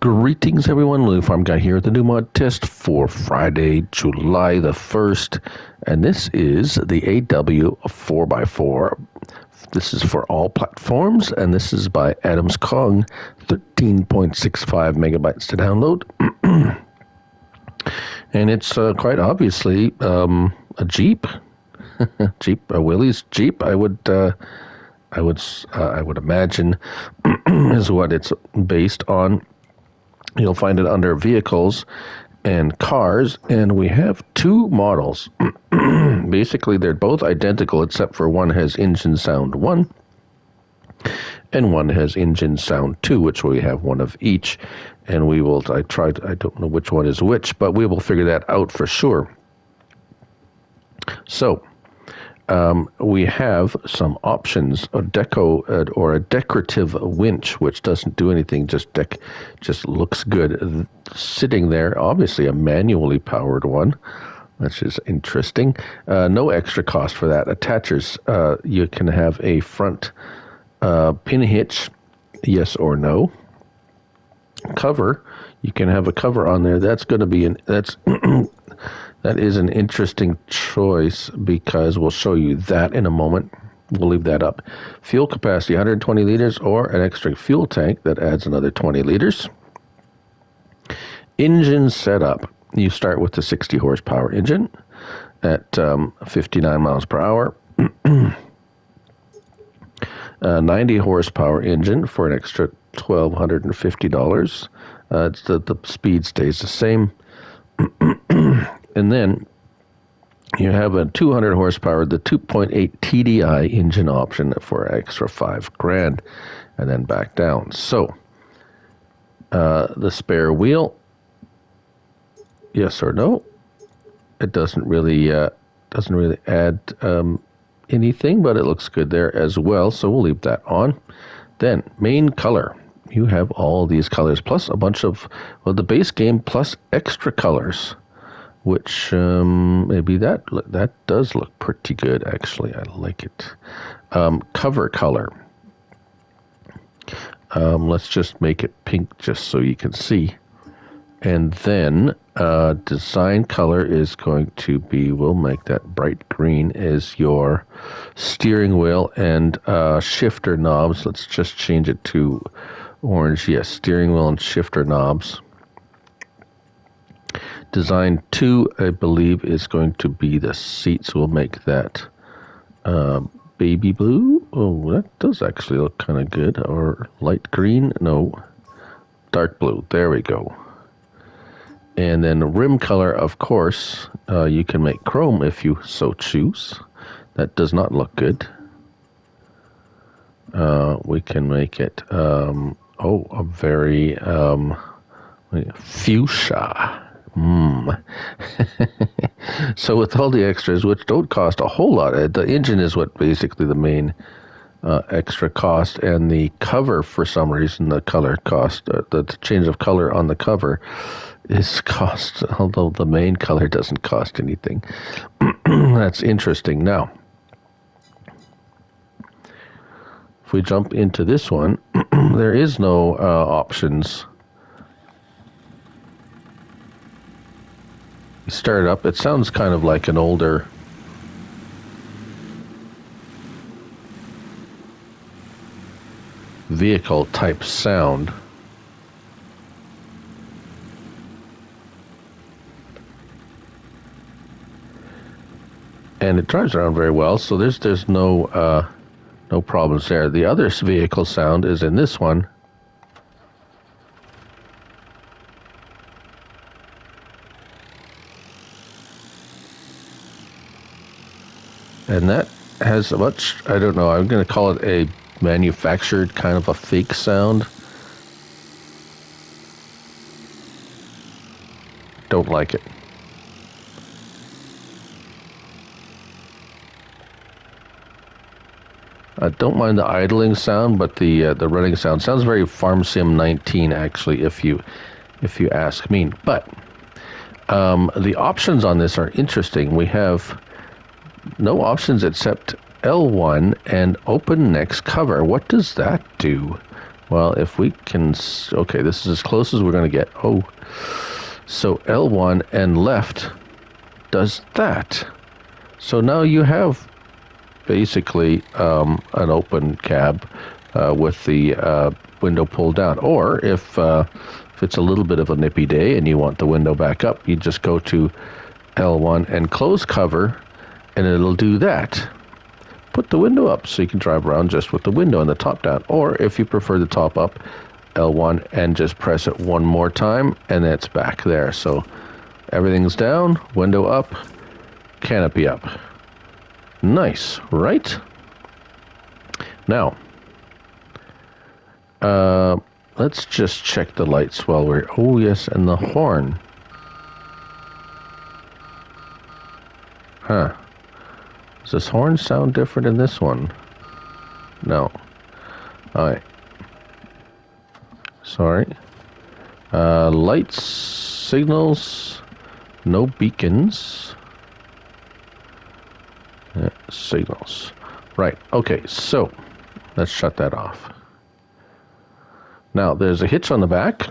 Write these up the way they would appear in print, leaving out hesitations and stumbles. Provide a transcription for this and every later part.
Greetings everyone, Lily Farm Guy here at the new mod test for Friday, July the 1st, and this is the AW 4x4. This is for all platforms, and this is by Adams Kong, 13.65 megabytes to download. And it's quite obviously a Jeep, a Willys Jeep. I would imagine is what it's based on. You'll find it under vehicles and cars, and we have two models. Basically, they're both identical, except for one has engine sound 1, and one has engine sound 2, which we have one of each. And we will, I don't know which one is which, but we will figure that out for sure. So, we have some options, a decorative winch, which doesn't do anything, just looks good sitting there. Obviously a manually powered one, which is interesting. No extra cost for that. Attachers, you can have a front pin hitch, yes or no. Cover, you can have a cover on there. That's going to be that is an interesting choice because we'll show you that in a moment. We'll leave that up. Fuel capacity, 120 liters or an extra fuel tank that adds another 20 liters. Engine setup. You start with the 60 horsepower engine at 59 miles per hour. 90 horsepower engine for an extra $1,250. The speed stays the same. And then you have a 200 horsepower, the 2.8 TDI engine option for an extra $5,000, and then back down. So the spare wheel, yes or no? It doesn't really add anything, but it looks good there as well. So we'll leave that on. Then main color. You have all these colors plus a bunch of the base game plus extra colors. Which maybe that does look pretty good, actually. I like it. Cover color. Let's just make it pink just so you can see. And then design color is going to be, we'll make that bright green as your steering wheel and shifter knobs. Let's just change it to orange. Yes, steering wheel and shifter knobs. Design 2, I believe, is going to be the seats. We'll make that baby blue. Oh, that does actually look kind of good. Or light green. No, dark blue. There we go. And then rim color, of course, you can make chrome if you so choose. That does not look good. We can make it, a very fuchsia. So with all the extras, which don't cost a whole lot, the engine is what basically the main extra cost, and the cover, for some reason, the color cost, the change of color on the cover is cost, although the main color doesn't cost anything. That's interesting. Now, if we jump into this one, there is no options. Start it up. It sounds kind of like an older vehicle type sound. And it drives around very well, so there's no problems there. The other vehicle sound is in this one. And that has a much, I don't know, I'm going to call it a manufactured kind of a fake sound. Don't like it. I don't mind the idling sound, but the running sound sounds very Farm Sim 19, actually, if you ask me. But the options on this are interesting. We have no options except L1 and open next cover. What does that do? Well, if we can... Okay, this is as close as we're going to get. Oh, so L1 and left does that. So now you have basically an open cab with the window pulled down. Or if it's a little bit of a nippy day and you want the window back up, you just go to L1 and close cover, and it'll do that. Put the window up so you can drive around just with the window and the top down. Or if you prefer the top up, L1 and just press it one more time, and it's back there. So everything's down, window up, canopy up. Nice, right? Now, let's just check the lights while we're... Oh, yes, and the horn. Huh. Does this horn sound different in this one? No. Alright. Sorry. Lights, signals, no beacons. Yeah, signals. Right, okay, so let's shut that off. Now, there's a hitch on the back.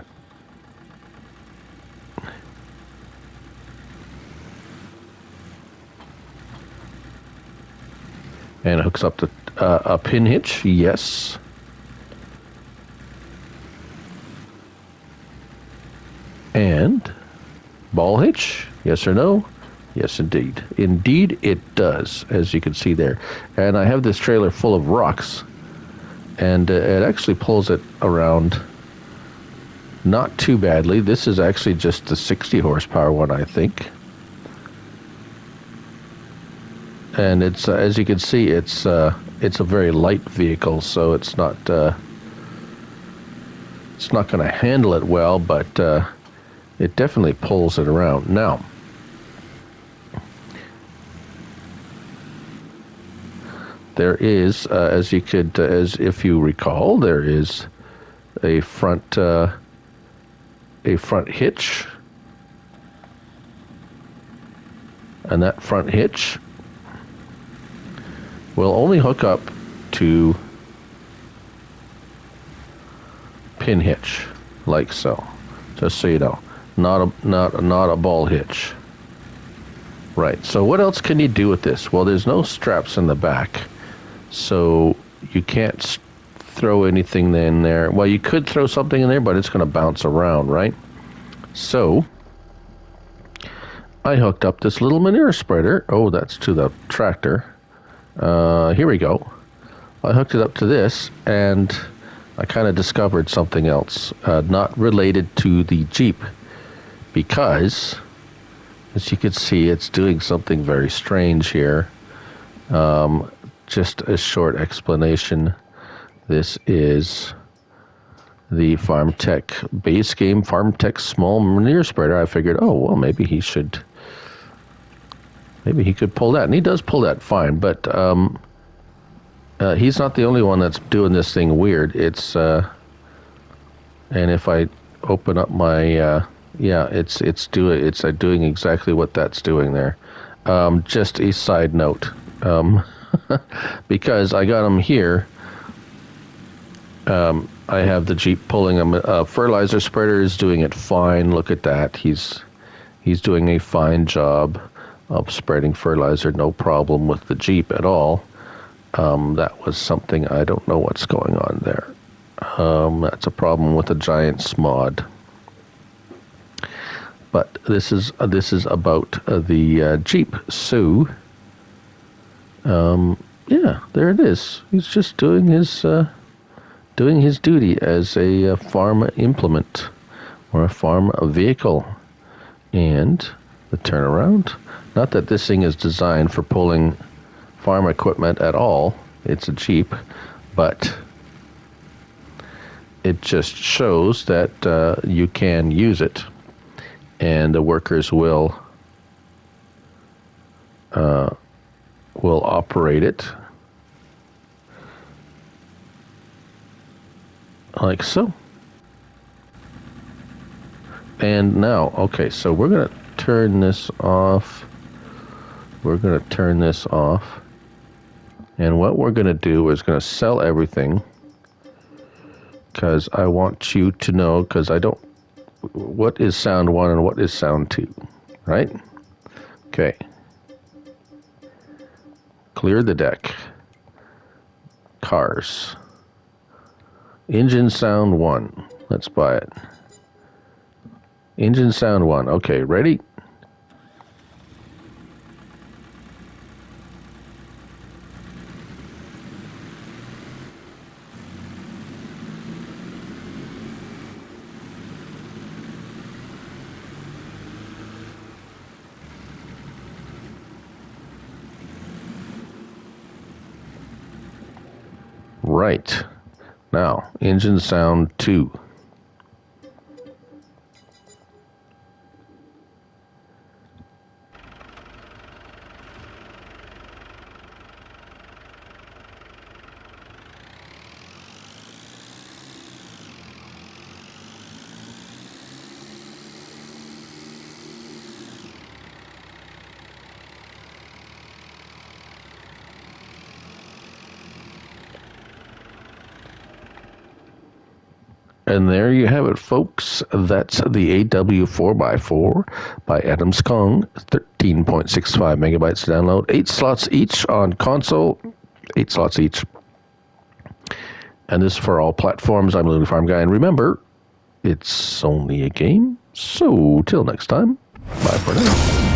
And it hooks up to a pin hitch, yes. And ball hitch, yes or no? Yes, indeed. Indeed, it does, as you can see there. And I have this trailer full of rocks, and it actually pulls it around not too badly. This is actually just the 60 horsepower one, I think. And it's as you can see, it's a very light vehicle, so it's not going to handle it well, but it definitely pulls it around. Now, there is, as if you recall, there is a front hitch, and that front hitch will only hook up to pin hitch, like so. Just so you know, not a ball hitch. Right. So what else can you do with this? Well, there's no straps in the back, so you can't throw anything in there. Well, you could throw something in there, but it's going to bounce around, right? So I hooked up this little manure spreader. Oh, that's to the tractor. Here we go. I hooked it up to this, and I kind of discovered something else, not related to the Jeep, because, as you can see, it's doing something very strange here. Just a short explanation. This is the Farm Tech base game, Farm Tech small manure spreader. I figured, oh, well, maybe he could pull that, and he does pull that fine, but he's not the only one that's doing this thing weird. It's and if I open up my it's doing exactly what that's doing there. Just a side note, because I got him here. I have the Jeep pulling him. Fertilizer spreader is doing it fine. Look at that. He's doing a fine job of spreading fertilizer, no problem with the Jeep at all. That was something, I don't know what's going on there. That's a problem with a giant smod. But this is about the Jeep. So, yeah, there it is. He's just doing his duty as a farm implement or a farm vehicle. And the turnaround. Not that this thing is designed for pulling farm equipment at all. It's a Jeep, but it just shows that you can use it, and the workers will operate it like so. And now, okay, so we're going to turn this off. We're going to turn this off. And what we're going to do is going to sell everything. because I want you to know, because I don't, what is sound 1 and what is sound 2, right? Okay. Clear the deck. Cars. Engine sound 1. Let's buy it. Engine sound 1. Okay, ready? Right. Now, engine sound 2. And there you have it, folks. That's the AW 4x4 by Adams Kong, 13.65 megabytes to download, 8 slots each on console, 8 slots each. And this is for all platforms. I'm Looney Farm Guy, and remember, it's only a game. So till next time, bye for now.